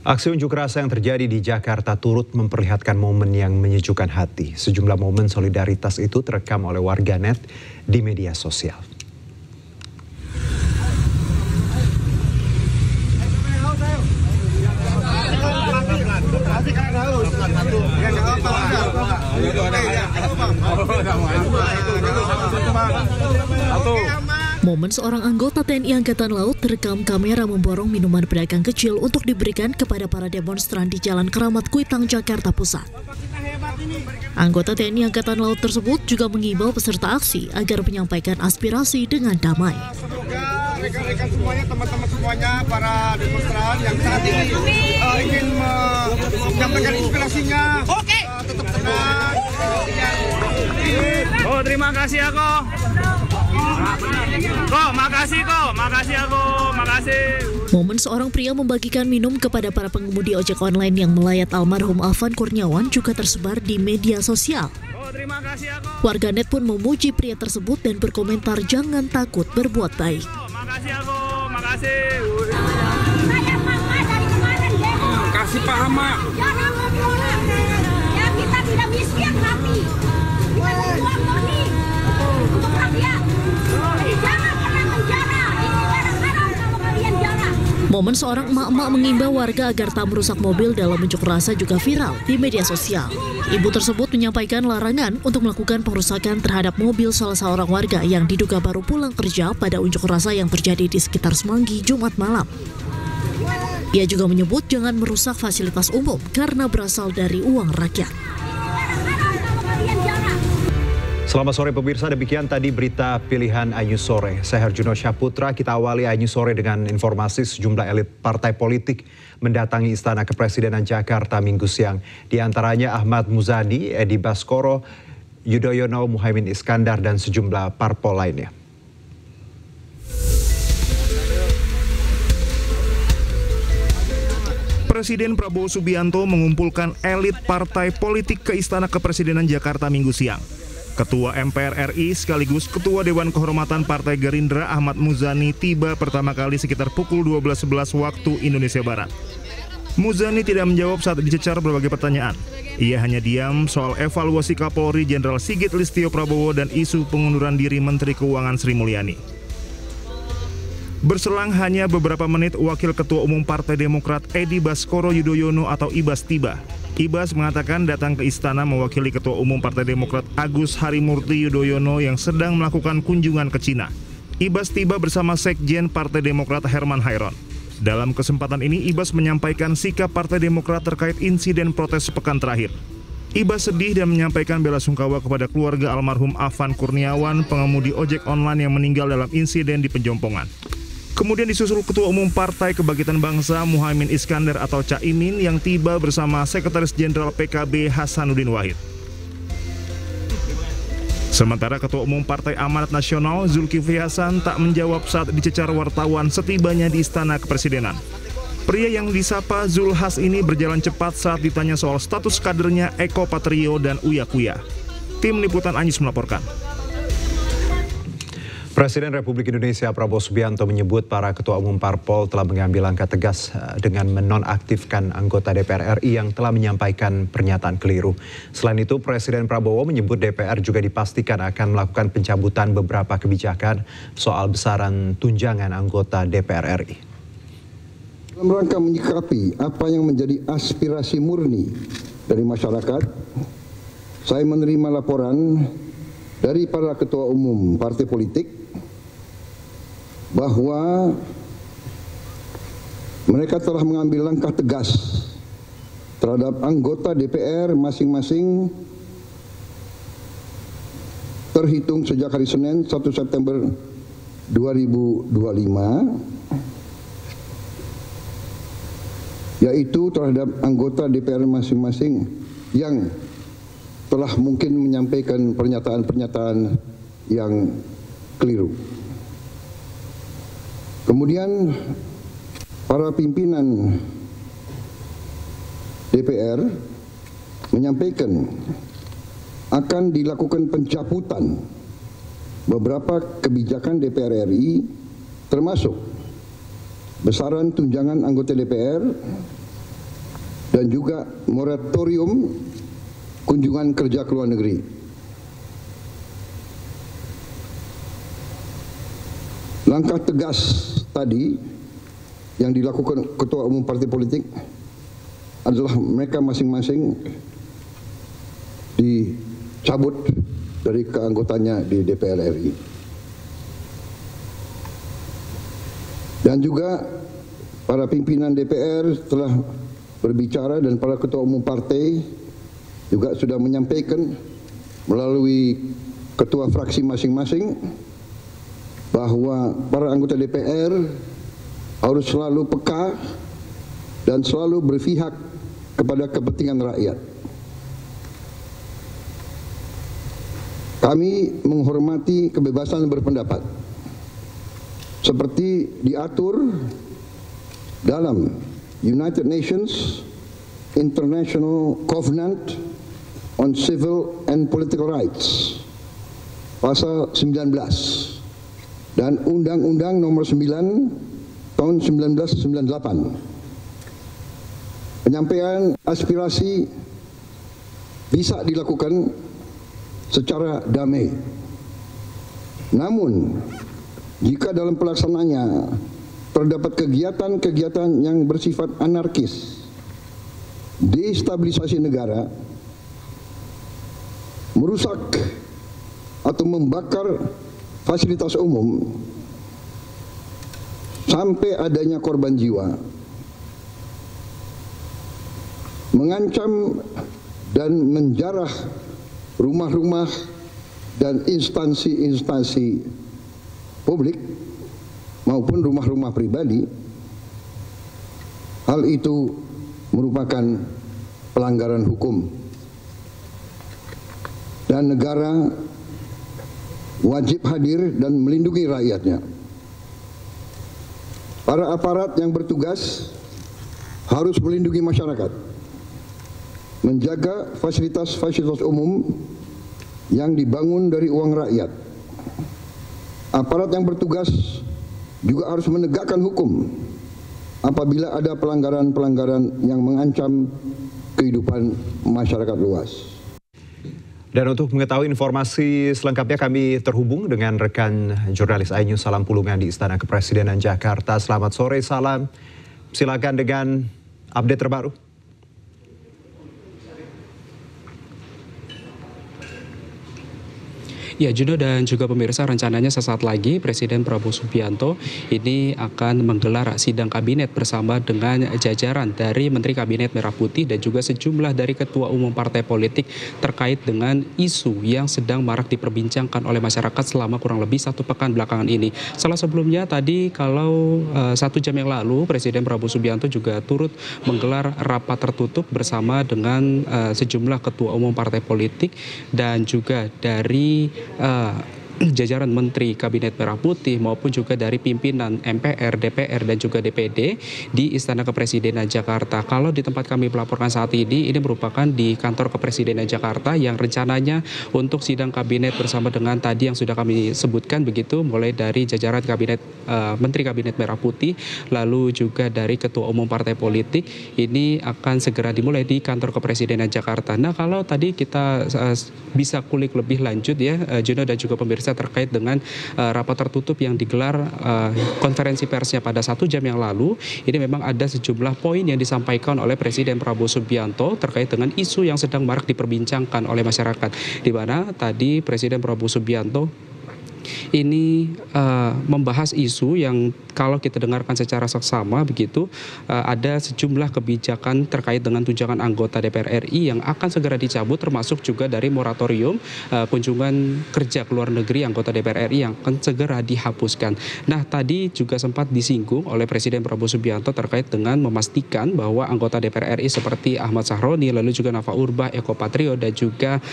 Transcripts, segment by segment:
Aksi unjuk rasa yang terjadi di Jakarta turut memperlihatkan momen yang menyejukkan hati. Sejumlah momen solidaritas itu terekam oleh warganet di media sosial. Momen seorang anggota TNI Angkatan Laut terekam kamera memborong minuman pedagang kecil untuk diberikan kepada para demonstran di Jalan Keramat Kuitang, Jakarta Pusat. Anggota TNI Angkatan Laut tersebut juga mengimbau peserta aksi agar menyampaikan aspirasi dengan damai. Semoga rekan-rekan semuanya, teman-teman semuanya, para demonstran yang saat ini ingin menyampaikan inspirasinya, tetap tenang. Oh, terima kasih aku. Makasih aku. Momen seorang pria membagikan minum kepada para pengemudi ojek online yang melayat almarhum Afan Kurniawan juga tersebar di media sosial. Terima kasih aku. Warganet pun memuji pria tersebut dan berkomentar jangan takut berbuat baik. Makasih aku, makasih. Saya mama dari kemarin demo. Kasih paham, Mak. Jangan ngomong. Ya kita tidak miskin tapi kita berjuang murni untuk rakyat. Jadi jangan pernah menjara. Ini haram kalau kalian jara. Momen seorang emak-emak mengimbau warga agar tak merusak mobil dalam unjuk rasa juga viral di media sosial. Ibu tersebut menyampaikan larangan untuk melakukan pengerusakan terhadap mobil salah seorang warga yang diduga baru pulang kerja pada unjuk rasa yang terjadi di sekitar Semanggi, Jumat malam. Ia juga menyebut jangan merusak fasilitas umum karena berasal dari uang rakyat. Selamat sore pemirsa, demikian tadi berita pilihan Anyu Sore. Saya Herjuno Syaputra, kita awali Anyu Sore dengan informasi sejumlah elit partai politik mendatangi Istana Kepresidenan Jakarta Minggu siang. Di antaranya Ahmad Muzani, Edi Baskoro, Yudhoyono, Muhaimin Iskandar, dan sejumlah parpol lainnya. Presiden Prabowo Subianto mengumpulkan elit partai politik ke Istana Kepresidenan Jakarta Minggu siang. Ketua MPR RI sekaligus Ketua Dewan Kehormatan Partai Gerindra Ahmad Muzani tiba pertama kali sekitar pukul 12.11 waktu Indonesia Barat. Muzani tidak menjawab saat dicecar berbagai pertanyaan. Ia hanya diam soal evaluasi Kapolri Jenderal Sigit Listio Prabowo dan isu pengunduran diri Menteri Keuangan Sri Mulyani. Berselang hanya beberapa menit, Wakil Ketua Umum Partai Demokrat Edi Baskoro Yudhoyono atau Ibas tiba. Ibas mengatakan datang ke istana mewakili Ketua Umum Partai Demokrat Agus Harimurti Yudhoyono yang sedang melakukan kunjungan ke Cina. Ibas tiba bersama Sekjen Partai Demokrat Herman Hairon. Dalam kesempatan ini, Ibas menyampaikan sikap Partai Demokrat terkait insiden protes pekan terakhir. Ibas sedih dan menyampaikan bela sungkawa kepada keluarga almarhum Afan Kurniawan, pengemudi ojek online yang meninggal dalam insiden di Penjompongan. Kemudian disusul Ketua Umum Partai Kebangkitan Bangsa Muhaimin Iskandar atau Caimin yang tiba bersama Sekretaris Jenderal PKB Hasanuddin Wahid. Sementara Ketua Umum Partai Amanat Nasional Zulkifli Hasan tak menjawab saat dicecar wartawan setibanya di Istana Kepresidenan. Pria yang disapa Zulhas ini berjalan cepat saat ditanya soal status kadernya Eko Patrio dan Uya Kuya. Tim Liputan Anyus melaporkan. Presiden Republik Indonesia Prabowo Subianto menyebut para ketua umum parpol telah mengambil langkah tegas dengan menonaktifkan anggota DPR RI yang telah menyampaikan pernyataan keliru. Selain itu, Presiden Prabowo menyebut DPR juga dipastikan akan melakukan pencabutan beberapa kebijakan soal besaran tunjangan anggota DPR RI. Dalam rangka menyikapi apa yang menjadi aspirasi murni dari masyarakat, saya menerima laporan dari para ketua umum partai politik bahwa mereka telah mengambil langkah tegas terhadap anggota DPR masing-masing terhitung sejak hari Senin 1 September 2025, yaitu terhadap anggota DPR masing-masing yang telah mungkin menyampaikan pernyataan-pernyataan yang keliru. Kemudian para pimpinan DPR menyampaikan akan dilakukan pencabutan beberapa kebijakan DPR RI termasuk besaran tunjangan anggota DPR dan juga moratorium kunjungan kerja ke luar negeri. Langkah tegas tadi yang dilakukan ketua umum partai politik adalah mereka masing-masing dicabut dari keanggotaannya di DPR RI. Dan juga para pimpinan DPR telah berbicara dan para ketua umum partai juga sudah menyampaikan melalui ketua fraksi masing-masing bahwa para anggota DPR harus selalu peka dan selalu berpihak kepada kepentingan rakyat. Kami menghormati kebebasan berpendapat seperti diatur dalam United Nations International Covenant on Civil and Political Rights pasal 19 dan Undang-Undang nomor 9 tahun 1998. Penyampaian aspirasi bisa dilakukan secara damai. Namun, jika dalam pelaksanaannya terdapat kegiatan-kegiatan yang bersifat anarkis, destabilisasi negara, merusak atau membakar fasilitas umum, sampai adanya korban jiwa, mengancam dan menjarah rumah-rumah dan instansi-instansi publik maupun rumah-rumah pribadi, hal itu merupakan pelanggaran hukum dan negara wajib hadir dan melindungi rakyatnya. Para aparat yang bertugas harus melindungi masyarakat, menjaga fasilitas-fasilitas umum yang dibangun dari uang rakyat. Aparat yang bertugas juga harus menegakkan hukum apabila ada pelanggaran-pelanggaran yang mengancam kehidupan masyarakat luas. Dan untuk mengetahui informasi selengkapnya kami terhubung dengan rekan jurnalis iNews Salam Pulungan di Istana Kepresidenan Jakarta. Selamat sore, Salam. Silakan dengan update terbaru. Ya, Juno dan juga pemirsa, rencananya sesaat lagi Presiden Prabowo Subianto ini akan menggelar sidang kabinet bersama dengan jajaran dari Menteri Kabinet Merah Putih dan juga sejumlah dari ketua umum partai politik terkait dengan isu yang sedang marak diperbincangkan oleh masyarakat selama kurang lebih 1 pekan belakangan ini. Salah sebelumnya tadi kalau 1 jam yang lalu Presiden Prabowo Subianto juga turut menggelar rapat tertutup bersama dengan sejumlah ketua umum partai politik dan juga dari jajaran Menteri Kabinet Merah Putih maupun juga dari pimpinan MPR, DPR dan juga DPD di Istana Kepresidenan Jakarta. Kalau di tempat kami melaporkan saat ini merupakan di kantor Kepresidenan Jakarta yang rencananya untuk sidang kabinet bersama dengan tadi yang sudah kami sebutkan begitu, mulai dari jajaran kabinet Menteri Kabinet Merah Putih, lalu juga dari ketua umum partai politik, ini akan segera dimulai di kantor Kepresidenan Jakarta. Nah, kalau tadi kita bisa kulik lebih lanjut ya, Juno dan juga pemirsa, terkait dengan rapat tertutup yang digelar konferensi persnya pada 1 jam yang lalu. Ini memang ada sejumlah poin yang disampaikan oleh Presiden Prabowo Subianto terkait dengan isu yang sedang marak diperbincangkan oleh masyarakat, di mana tadi Presiden Prabowo Subianto ini membahas isu yang kalau kita dengarkan secara seksama begitu, ada sejumlah kebijakan terkait dengan tunjangan anggota DPR RI yang akan segera dicabut, termasuk juga dari moratorium kunjungan kerja ke luar negeri anggota DPR RI yang akan segera dihapuskan. Nah, tadi juga sempat disinggung oleh Presiden Prabowo Subianto terkait dengan memastikan bahwa anggota DPR RI seperti Ahmad Sahroni, lalu juga Nafa Urbach, Eko Patrio dan juga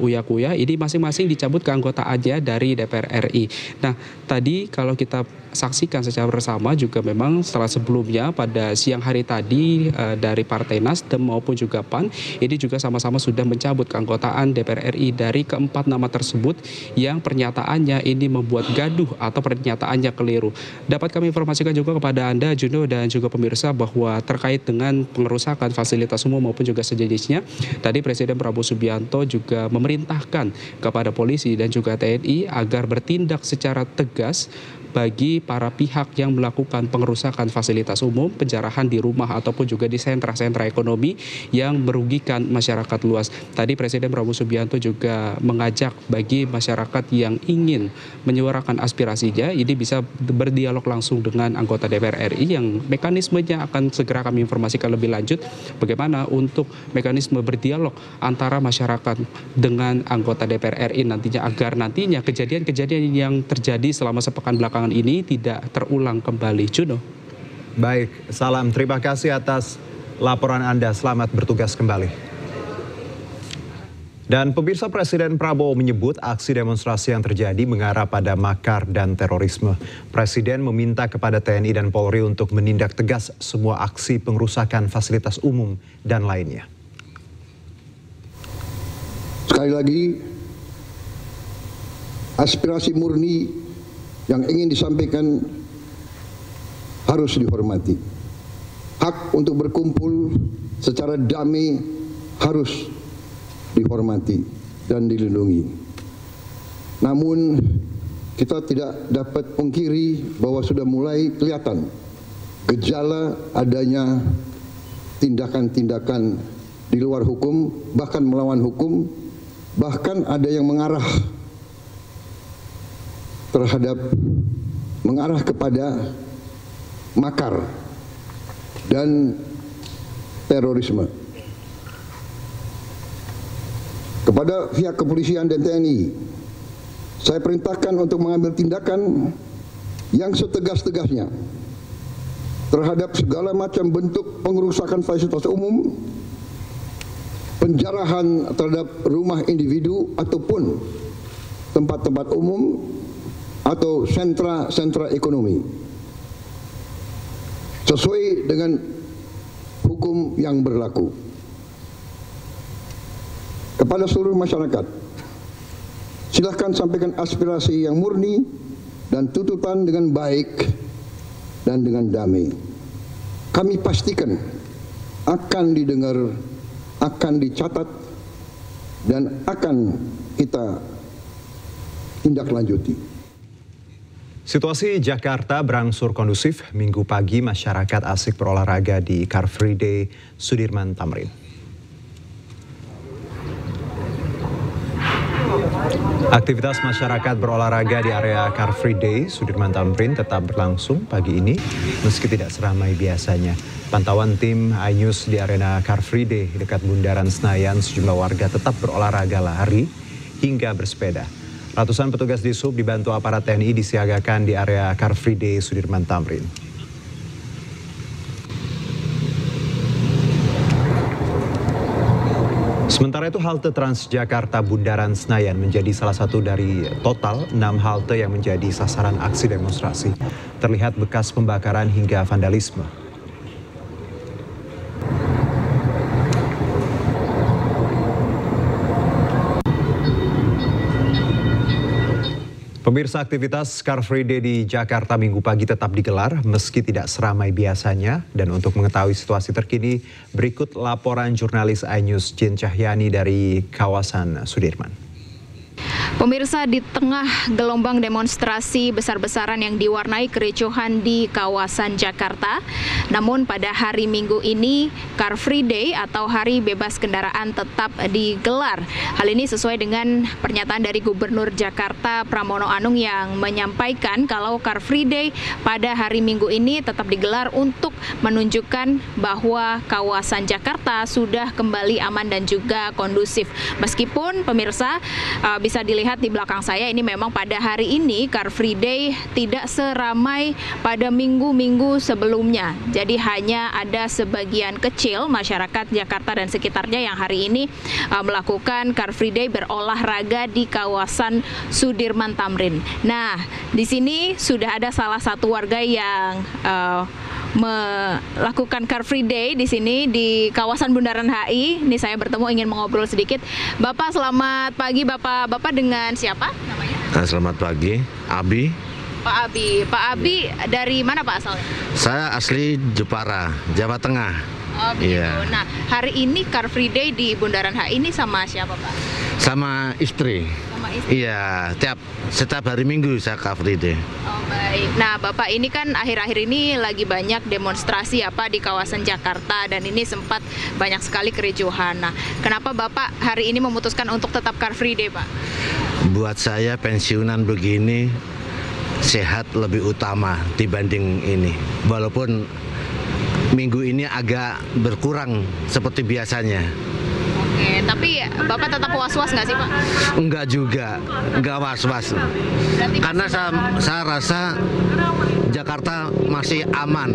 Uya Kuya ini masing-masing dicabut keanggotaannya dari DPR RI. Nah, tadi kalau kita saksikan secara bersama juga memang setelah sebelumnya pada siang hari tadi dari Partai Nasdem maupun juga PAN ini juga sama-sama sudah mencabut keanggotaan DPR RI dari keempat nama tersebut yang pernyataannya ini membuat gaduh atau pernyataannya keliru. Dapat kami informasikan juga kepada Anda, Juno, dan juga pemirsa bahwa terkait dengan pengerusakan fasilitas umum maupun juga sejenisnya, tadi Presiden Prabowo Subianto juga memerintahkan kepada polisi dan juga TNI agar bertindak secara tegas bagi para pihak yang melakukan pengerusakan fasilitas umum, penjarahan di rumah ataupun juga di sentra-sentra ekonomi yang merugikan masyarakat luas. Tadi Presiden Prabowo Subianto juga mengajak bagi masyarakat yang ingin menyuarakan aspirasinya ini bisa berdialog langsung dengan anggota DPR RI yang mekanismenya akan segera kami informasikan lebih lanjut bagaimana untuk mekanisme berdialog antara masyarakat dengan anggota DPR RI nantinya agar nantinya kejadian-kejadian yang terjadi selama sepekan belakangan ini tidak terulang kembali. Juno. Baik, salam. Terima kasih atas laporan Anda. Selamat bertugas kembali. Dan pemirsa, Presiden Prabowo menyebut aksi demonstrasi yang terjadi mengarah pada makar dan terorisme. Presiden meminta kepada TNI dan Polri untuk menindak tegas semua aksi pengerusakan fasilitas umum dan lainnya. Sekali lagi, aspirasi murni yang ingin disampaikan harus dihormati. Hak untuk berkumpul secara damai harus dihormati dan dilindungi. Namun kita tidak dapat pungkiri bahwa sudah mulai kelihatan gejala adanya tindakan-tindakan di luar hukum, bahkan melawan hukum, bahkan ada yang mengarah kepada makar dan terorisme. Kepada pihak kepolisian dan TNI, saya perintahkan untuk mengambil tindakan yang setegas-tegasnya terhadap segala macam bentuk pengerusakan fasilitas umum, penjarahan terhadap rumah individu ataupun tempat-tempat umum atau sentra-sentra ekonomi sesuai dengan hukum yang berlaku. Kepada seluruh masyarakat, silahkan sampaikan aspirasi yang murni dan tuntutan dengan baik dan dengan damai. Kami pastikan akan didengar, akan dicatat, dan akan kita tindak lanjuti. Situasi Jakarta berangsur kondusif. Minggu pagi masyarakat asik berolahraga di Car Free Day Sudirman Tamrin. Aktivitas masyarakat berolahraga di area Car Free Day Sudirman Tamrin tetap berlangsung pagi ini meski tidak seramai biasanya. Pantauan tim iNews di arena Car Free Day dekat Bundaran Senayan, sejumlah warga tetap berolahraga lari hingga bersepeda. Ratusan petugas Dishub dibantu aparat TNI disiagakan di area Car Free Day Sudirman Tamrin. Sementara itu, halte Transjakarta Bundaran Senayan menjadi salah satu dari total 6 halte yang menjadi sasaran aksi demonstrasi. Terlihat bekas pembakaran hingga vandalisme. Pemirsa, aktivitas Car Free Day di Jakarta Minggu pagi tetap digelar meski tidak seramai biasanya. Dan untuk mengetahui situasi terkini, berikut laporan jurnalis iNews Jin Cahyani dari kawasan Sudirman. Pemirsa, di tengah gelombang demonstrasi besar-besaran yang diwarnai kericuhan di kawasan Jakarta, namun pada hari Minggu ini Car Free Day atau Hari Bebas Kendaraan tetap digelar. Hal ini sesuai dengan pernyataan dari Gubernur Jakarta Pramono Anung yang menyampaikan kalau Car Free Day pada hari Minggu ini tetap digelar untuk menunjukkan bahwa kawasan Jakarta sudah kembali aman dan juga kondusif. Meskipun pemirsa bisa dilihat lihat di belakang saya ini memang pada hari ini Car Free Day tidak seramai pada minggu-minggu sebelumnya. Jadi hanya ada sebagian kecil masyarakat Jakarta dan sekitarnya yang hari ini melakukan Car Free Day berolahraga di kawasan Sudirman Tamrin. Nah, di sini sudah ada salah satu warga yang melakukan Car Free Day di sini di kawasan Bundaran HI. Ini saya bertemu ingin mengobrol sedikit. Bapak, selamat pagi Bapak. Bapak dengan siapa namanya? Selamat pagi, Abi. Pak Abi. Pak Abi dari mana Pak asalnya? Saya asli Jepara, Jawa Tengah. Oh begitu. Iya. Nah, hari ini Car Free Day di Bundaran HI ini sama siapa Pak? Sama istri. Sama istri? Iya, setiap hari Minggu saya Car Free Day. Oh baik. Nah Bapak, ini kan akhir-akhir ini lagi banyak demonstrasi di kawasan Jakarta dan ini sempat banyak sekali kericuhan. Nah, kenapa Bapak hari ini memutuskan untuk tetap Car Free Day Pak? Buat saya pensiunan begini sehat lebih utama dibanding ini. Walaupun minggu ini agak berkurang seperti biasanya. Oke, tapi Bapak tetap was-was nggak sih Pak? Enggak juga, enggak was-was. Karena saya rasa Jakarta masih aman.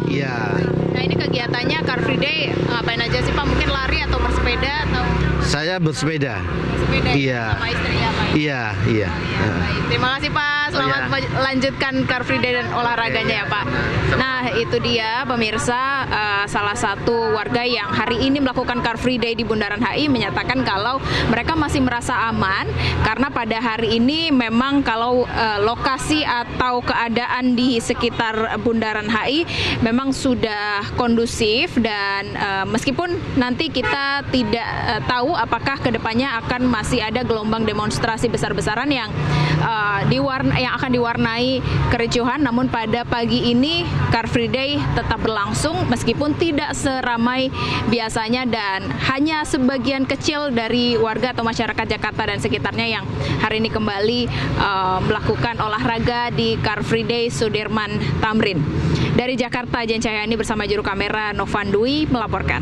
Iya. Nah ini kegiatannya Car Free Day ngapain aja sih Pak? Mungkin lari atau bersepeda atau? Saya bersepeda. Bersepeda iya. Sama istri ya Pak? Iya, iya. Baik, terima kasih Pak. Selamat lanjutkan Car Free Day dan olahraganya ya Pak. Nah itu dia pemirsa, salah satu warga yang hari ini melakukan Car Free Day di Bundaran HI menyatakan kalau mereka masih merasa aman karena pada hari ini memang kalau lokasi atau keadaan di sekitar Bundaran HI memang sudah kondusif dan meskipun nanti kita tidak tahu apakah kedepannya akan masih ada gelombang demonstrasi besar-besaran yang akan diwarnai kericuhan, namun pada pagi ini Car Free Day tetap berlangsung meskipun tidak seramai biasanya dan hanya sebagian kecil dari warga atau masyarakat Jakarta dan sekitarnya yang hari ini kembali melakukan olahraga di Car Free Day Sudirman Tamrin. Dari Jakarta, Jen Cahyani bersama juru kamera Novan Dwi melaporkan.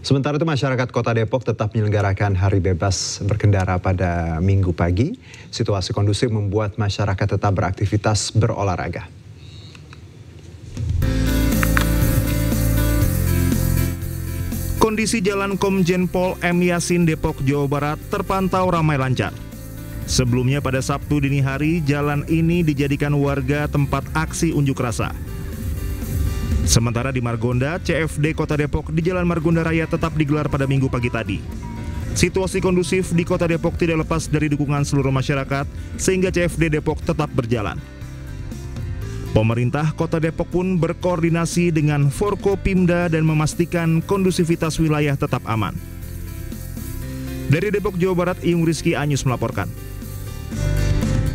Sementara itu masyarakat Kota Depok tetap menyelenggarakan hari bebas berkendara pada Minggu pagi. Situasi kondusif membuat masyarakat tetap beraktivitas berolahraga. Kondisi Jalan Komjen Pol M. Yasin Depok, Jawa Barat terpantau ramai lancar. Sebelumnya pada Sabtu dini hari, jalan ini dijadikan warga tempat aksi unjuk rasa. Sementara di Margonda, CFD Kota Depok di Jalan Margonda Raya tetap digelar pada Minggu pagi tadi. Situasi kondusif di Kota Depok tidak lepas dari dukungan seluruh masyarakat, sehingga CFD Depok tetap berjalan. Pemerintah Kota Depok pun berkoordinasi dengan Forkopimda dan memastikan kondusivitas wilayah tetap aman. Dari Depok, Jawa Barat, Iyung Rizky Anyus melaporkan.